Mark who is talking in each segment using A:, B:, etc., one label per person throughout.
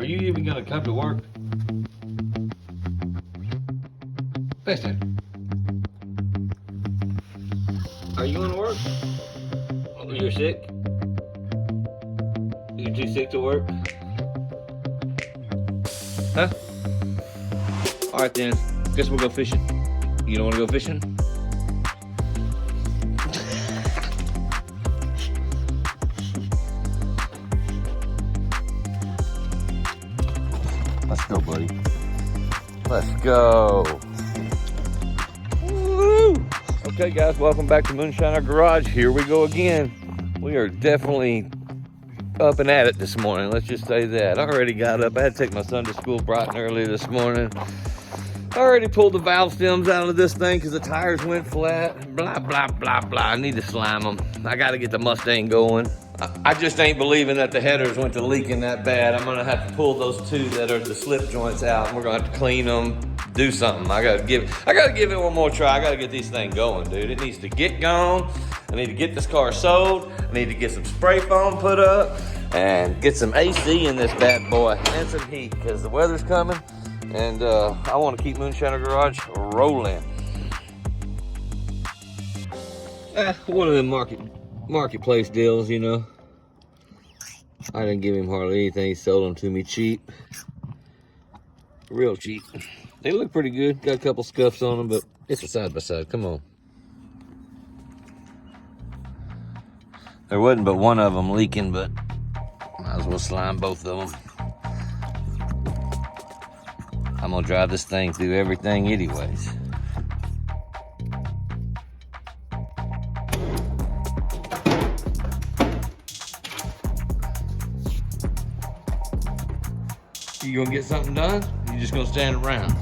A: you even gonna come to work? Piston, are you going to work? You're sick? You're too sick to work? Huh? Alright then, guess we'll go fishing. You don't want to go fishing? Let's go, buddy. Let's go. Woo! Okay, guys, welcome back to Moonshiner Garage. Here we go again. We are definitely up and at it this morning. Let's just say that. I already got up. I had to take my son to school bright and early this morning. I already pulled the valve stems out of this thing because the tires went flat. Blah, blah, blah, blah. I need to slime them. I got to get the Mustang going. I just ain't believing that the headers went to leaking that bad. I'm gonna have to pull those two that are the slip joints out, and we're gonna have to clean them, do something. I gotta give it one more try. I gotta get these things going, dude. It needs to get going. I need to get this car sold. I need to get some spray foam put up and get some AC in this bad boy and some heat because the weather's coming, and I want to keep Moonshiner Garage rolling. One of them marketplace deals, you know. I didn't give him hardly anything. He sold them to me cheap, real cheap. They look pretty good. Got a couple scuffs on them, but it's a side by side. Come on. There wasn't but one of them leaking, but might as well slime both of them. I'm gonna drive this thing through everything anyways. You gonna get something done? You just gonna stand around?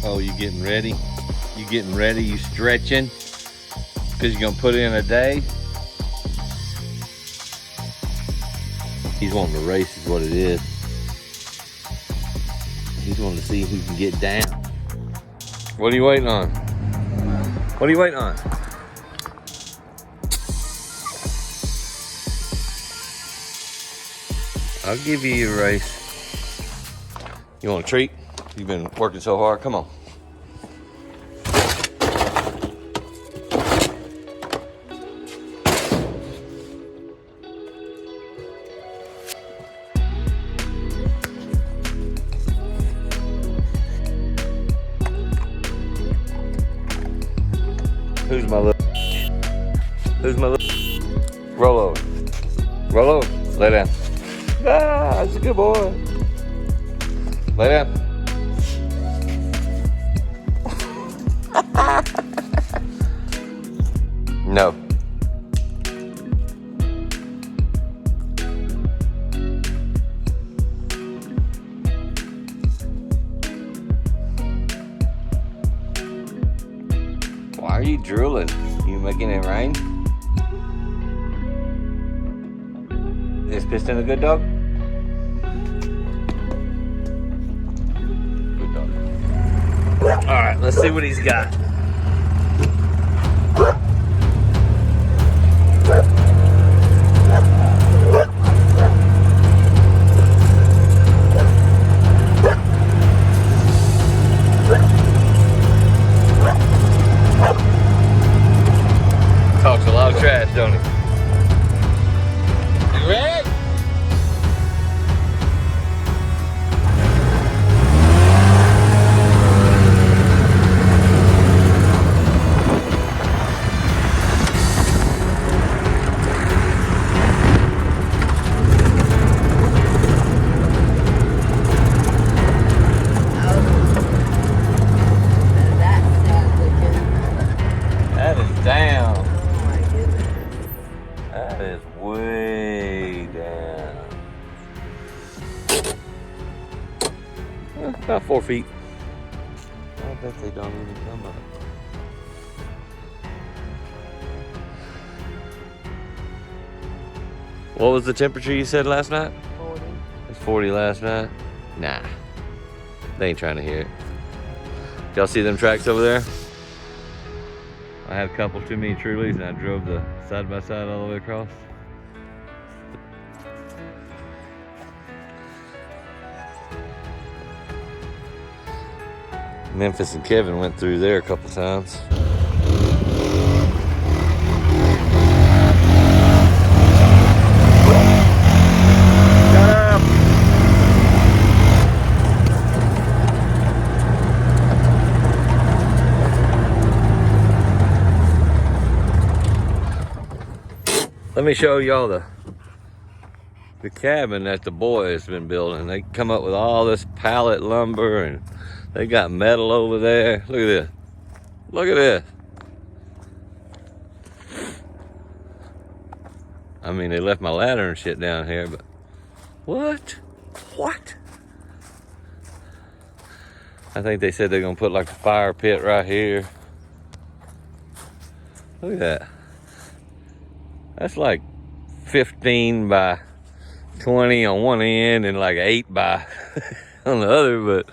A: Oh, you getting ready? You getting ready? You stretching? Because you're gonna put in a day? He's wanting to race is what it is. He's wanting to see who can get down. What are you waiting on? What are you waiting on? I'll give you a race. You want a treat? You've been working so hard. Come on. Who's my little? Who's my little? Roll over. Roll over. Lay down. Ah, that's a good boy. Lay down. No. Why are you drooling? You making it rain? Is Piston a good dog? Good dog. All right, let's see what he's got. Talks a lot of trash, don't he? You ready? That is down. That is way down. About 4 feet. I bet they don't even come up. What was the temperature you said last night?
B: 40.
A: It's 40 last night? Nah. They ain't trying to hear it. Y'all see them tracks over there? I had a couple too many Trulies and I drove the side by side all the way across. Memphis and Kevin went through there a couple times. Let me show y'all the cabin that the boy has been building. They come up with all this pallet lumber and they got metal over there. Look at this. Look at this. I mean, they left my ladder and shit down here, but what? What? I think they said they're gonna put like a fire pit right here. Look at that. That's like 15 by 20 on one end and like 8 by on the other, but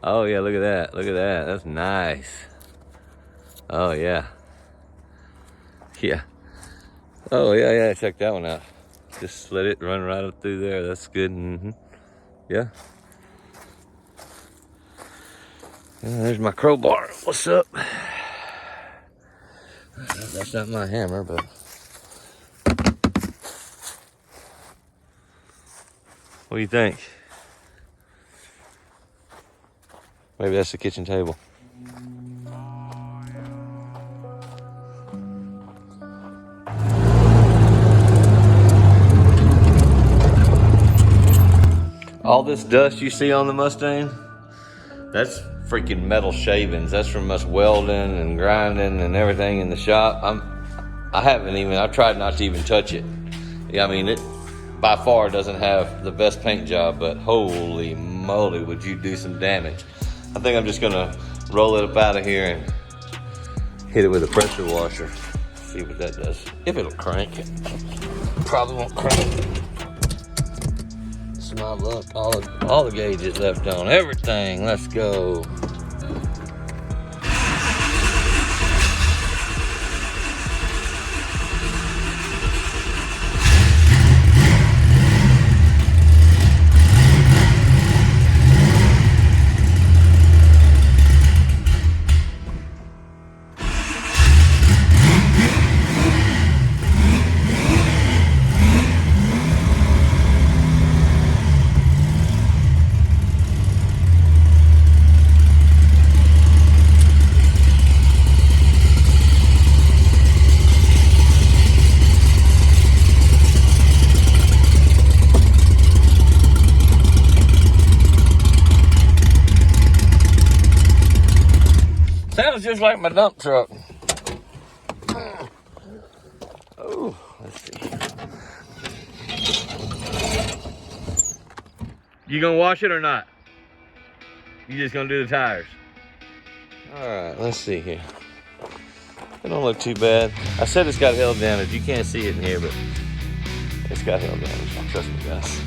A: oh yeah, look at that. Look at that. That's nice. Oh yeah. Yeah. Oh yeah, yeah, check that one out. Just let it run right up through there. That's good. Mm-hmm. Yeah. Yeah, there's my crowbar. What's up? That's not my hammer, but what do you think? Maybe that's the kitchen table. All this dust you see on the Mustang, that's freaking metal shavings. That's from us welding and grinding and everything in the shop. I've tried not to even touch it. I mean, it by far doesn't have the best paint job, but holy moly, would you do some damage. I think I'm just gonna roll it up out of here and hit it with a pressure washer. See what that does. If it'll crank it. Probably won't crank. It's my luck. All the gauges left on. Everything. Let's go. Sounds just like my dump truck. Oh, let's see. You gonna wash it or not? You just gonna do the tires? All right, let's see here. It don't look too bad. I said it's got hail damage. You can't see it in here, but it's got hail damage. Trust me, guys.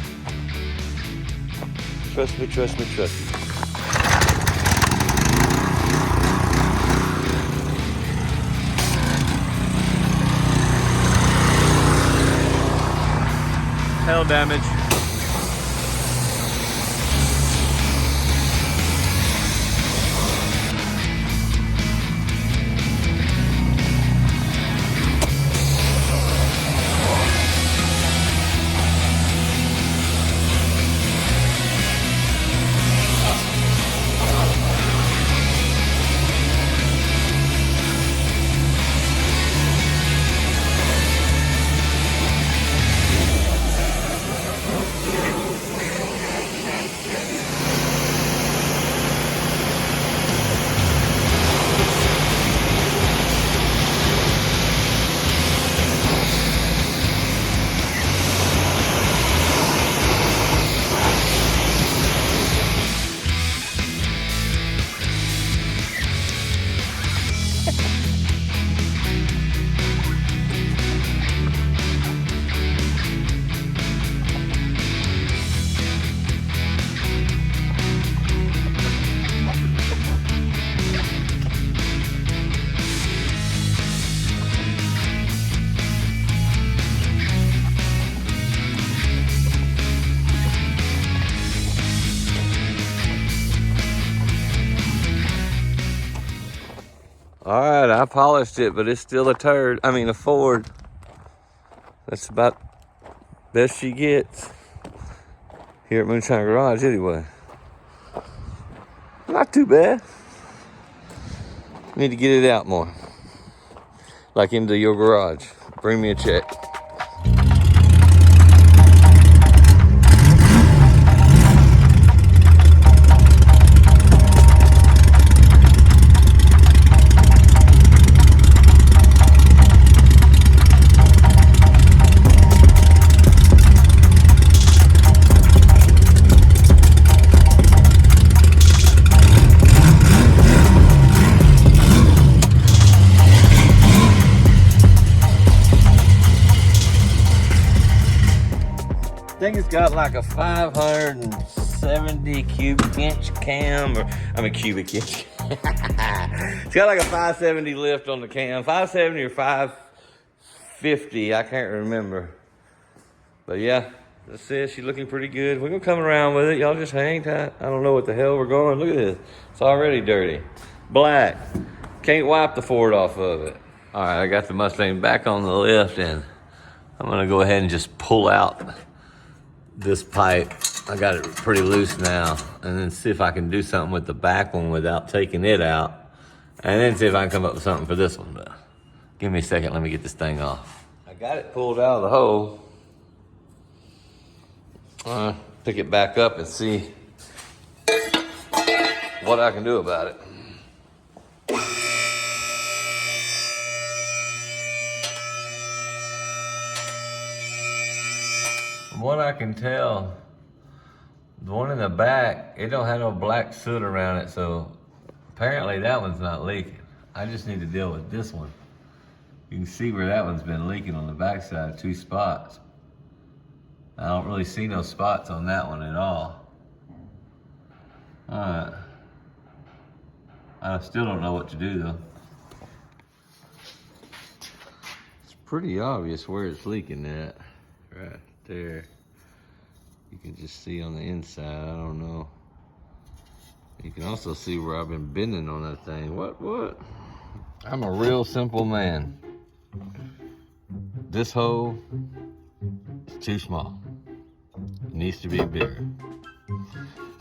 A: Trust me, trust me, trust me. Hail damage. All right, I polished it, but it's still a turd. I mean, a Ford. That's about best she gets here at Moonshiner Garage anyway. Not too bad. Need to get it out more. Like into your garage. Bring me a check. I think it's got like a 570 cubic inch cam, cubic inch. It's got like a 570 lift on the cam, 570 or 550, I can't remember. But yeah, that's it. She's looking pretty good. We're gonna come around with it. Y'all just hang tight. I don't know what the hell we're going. Look at this. It's already dirty. Black. Can't wipe the Ford off of it. All right, I got the Mustang back on the lift, and I'm gonna go ahead and just pull out this pipe. I got it pretty loose now, and then see if I can do something with the back one without taking it out, and then see if I can come up with something for this one. But give me a second, let me get this thing off. I got it pulled out of the hole. Pick it back up and see what I can do about it. From what I can tell, the one in the back, it don't have no black soot around it, so apparently that one's not leaking. I just need to deal with this one. You can see where that one's been leaking on the backside, 2 spots. I don't really see no spots on that one at all. Alright. I still don't know what to do though. It's pretty obvious where it's leaking at. Right there. You can just see on the inside, I don't know. You can also see where I've been bending on that thing. What? I'm a real simple man. This hole is too small. It needs to be bigger.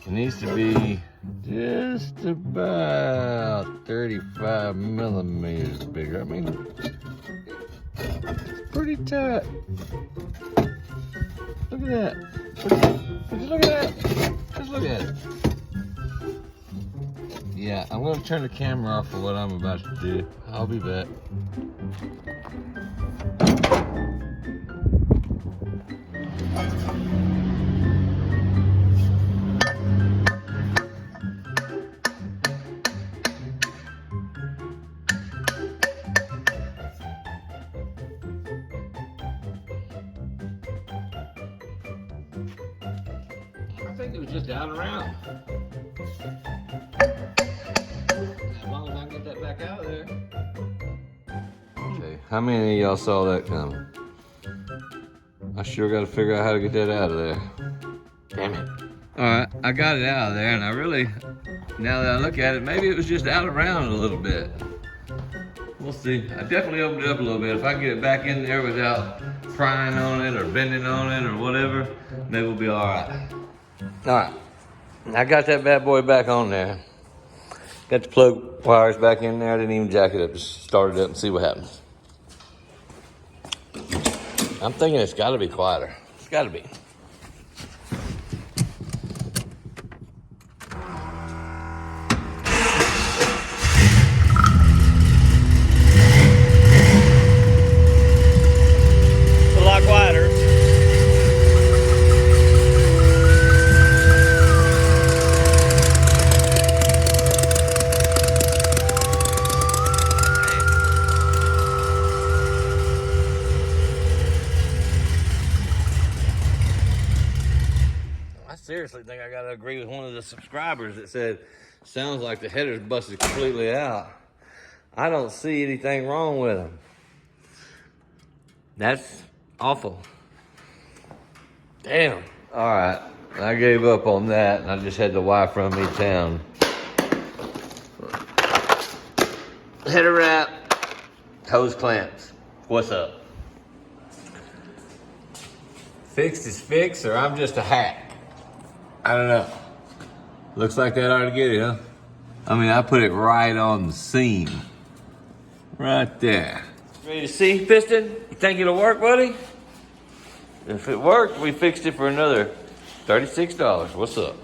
A: It needs to be just about 35 millimeters bigger. I mean, it's pretty tight. Look at that. Would you look at that? Just look at it. Yeah, I'm gonna turn the camera off for what I'm about to do. I'll be back. I think it was just out around. As long as I can get that back out of there. Okay, how many of y'all saw that coming? I sure got to figure out how to get that out of there. Damn it. All right, I got it out of there, and I really, now that I look at it, maybe it was just out around a little bit. We'll see. I definitely opened it up a little bit. If I can get it back in there without prying on it or bending on it or whatever, maybe we'll be all right. All right, I got that bad boy back on there. Got the plug wires back in there. I didn't even jack it up. Just start it up and see what happens. I'm thinking it's got to be quieter. It's got to be. It's a lot quieter. I seriously think I gotta agree with one of the subscribers that said, sounds like the header's busted completely out. I don't see anything wrong with them. That's awful. Damn. All right, I gave up on that and I just had the Y from me town. header wrap, hose clamps. What's up? Fixed is fixed, or I'm just a hack. I don't know. Looks like that ought to get it, huh? I mean, I put it right on the seam. Right there. Ready to see, Piston? You think it'll work, buddy? If it worked, we fixed it for another $36. What's up?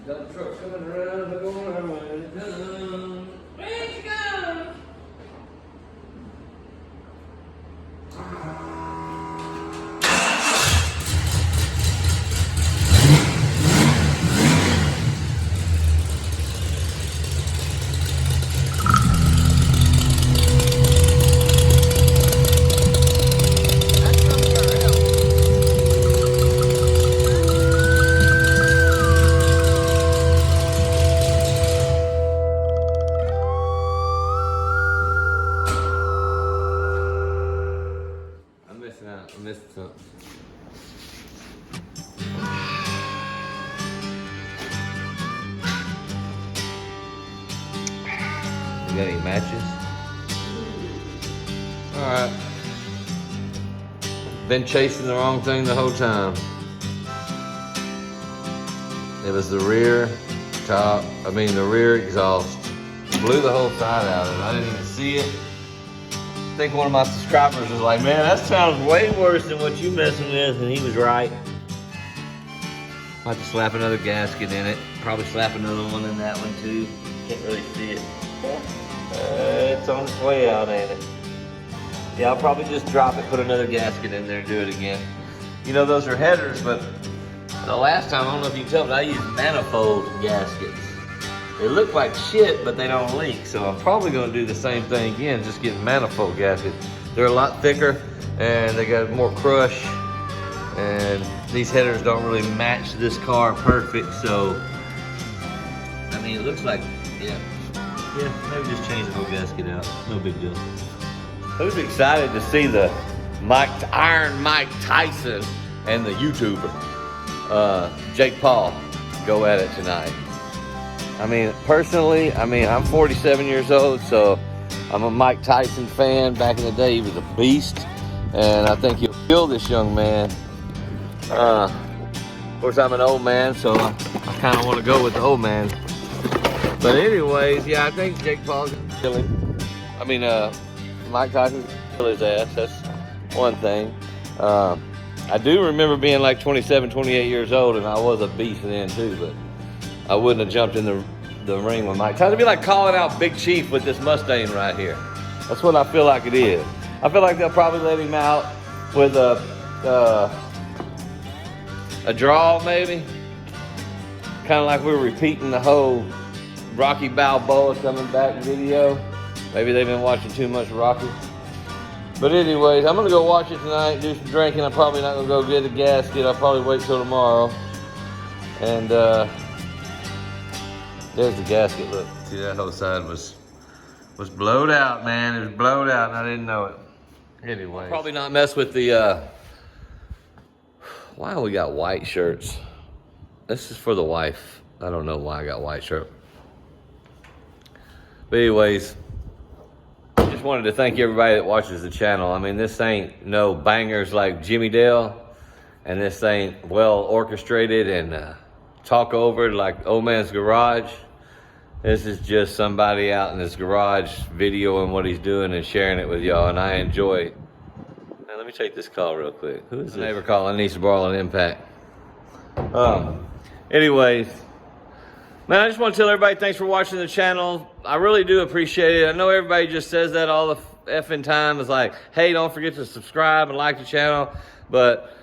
A: Dump truck coming around the corner when it comes. Where'd you go? I missed something. You got any matches? Alright. Been chasing the wrong thing the whole time. It was the rear exhaust. Blew the whole side out of it. I didn't even see it. I think one of my subscribers was like, man, that sounds way worse than what you messing with, and he was right. Might have to slap another gasket in it. Probably slap another one in that one too. Can't really see it. It's on its way out, ain't it? Yeah, I'll probably just drop it, put another gasket in there, and do it again. You know, those are headers, but the last time, I don't know if you can tell, but I used manifold gaskets. They look like shit, but they don't leak. So I'm probably gonna do the same thing again, just get manifold gaskets. They're a lot thicker and they got more crush. And these headers don't really match this car perfect. So, I mean, it looks like, yeah, maybe just change the whole gasket out. No big deal. Who's excited to see the Iron Mike Tyson and the YouTuber, Jake Paul, go at it tonight? I mean, personally, I'm 47 years old, so I'm a Mike Tyson fan. Back in the day, he was a beast, and I think he'll kill this young man. Of course, I'm an old man, so I kind of want to go with the old man. But anyways, yeah, I think Jake Paul's gonna kill him. I mean, Mike Tyson's gonna kill his ass. That's one thing. I do remember being like 27, 28 years old, and I was a beast then too, but I wouldn't have jumped in the ring with Mike Tyson. It'd be like calling out Big Chief with this Mustang right here. That's what I feel like it is. I feel like they'll probably let him out with a draw maybe. Kind of like we're repeating the whole Rocky Balboa coming back video. Maybe they've been watching too much Rocky. But anyways, I'm gonna go watch it tonight, do some drinking. I'm probably not gonna go get a gasket. I'll probably wait till tomorrow. And there's the gasket, look. See, that whole side was blowed out, man. It was blowed out and I didn't know it. Anyway. Probably not mess with the, why we got white shirts? This is for the wife. I don't know why I got white shirt. But anyways, just wanted to thank everybody that watches the channel. I mean, this ain't no bangers like Jimmy Dale, and this ain't well orchestrated and talk over like Old Man's Garage. This is just somebody out in his garage videoing what he's doing and sharing it with y'all, and I enjoy it. Now, let me take this call real quick. Who is this? Neighbor calling, needs to borrow an impact. Anyways, man, I just want to tell everybody thanks for watching the channel. I really do appreciate it. I know everybody just says that all the effing time. Is like, hey, don't forget to subscribe and like the channel. But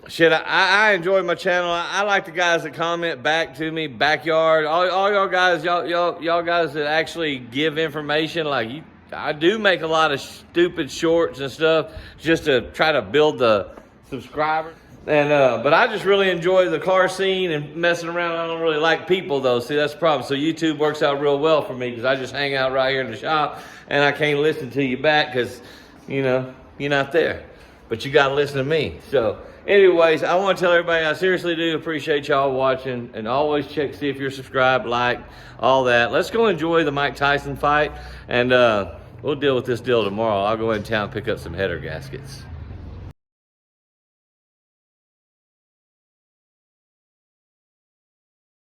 A: shit, I enjoy my channel. I like the guys that comment back to me, backyard. All y'all guys, y'all guys that actually give information. Like, I do make a lot of stupid shorts and stuff just to try to build the subscribers. And but I just really enjoy the car scene and messing around. I don't really like people though. See, that's the problem. So YouTube works out real well for me because I just hang out right here in the shop and I can't listen to you back because, you know, you're not there. But you got to listen to me. So anyways, I want to tell everybody I seriously do appreciate y'all watching, and always check, see if you're subscribed, like, all that. Let's go enjoy the Mike Tyson fight, and we'll deal with this deal tomorrow. I'll go in town and pick up some header gaskets.